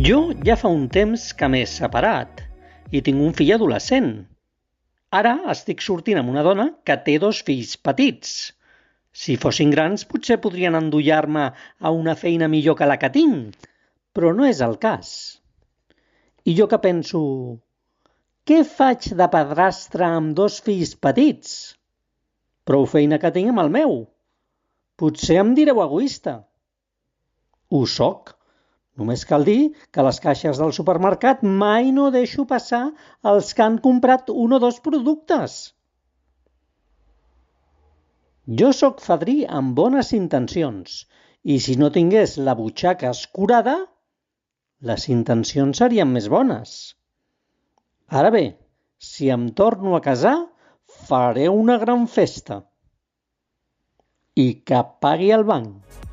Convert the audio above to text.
Jo ja fa un temps que m'he separat i tinc un fill adolescent. Ara estic sortint amb una dona que té 2 fills petits. Si fossin grans potser podrien endollar-me a una feina millor que la que tinc, però no és el cas. I jo que penso, què faig de padrastre amb 2 fills petits? Prou feina que tinc amb el meu. Potser em direu egoista. Ho soc. Només cal dir que a les caixes del supermercat mai no deixo passar els que han comprat 1 o 2 productes. Jo sóc fadrí amb bones intencions i si no tingués la butxaca escurada, les intencions serien més bones. Ara bé, si em torno a casar, faré una gran festa. I que pagui el banc.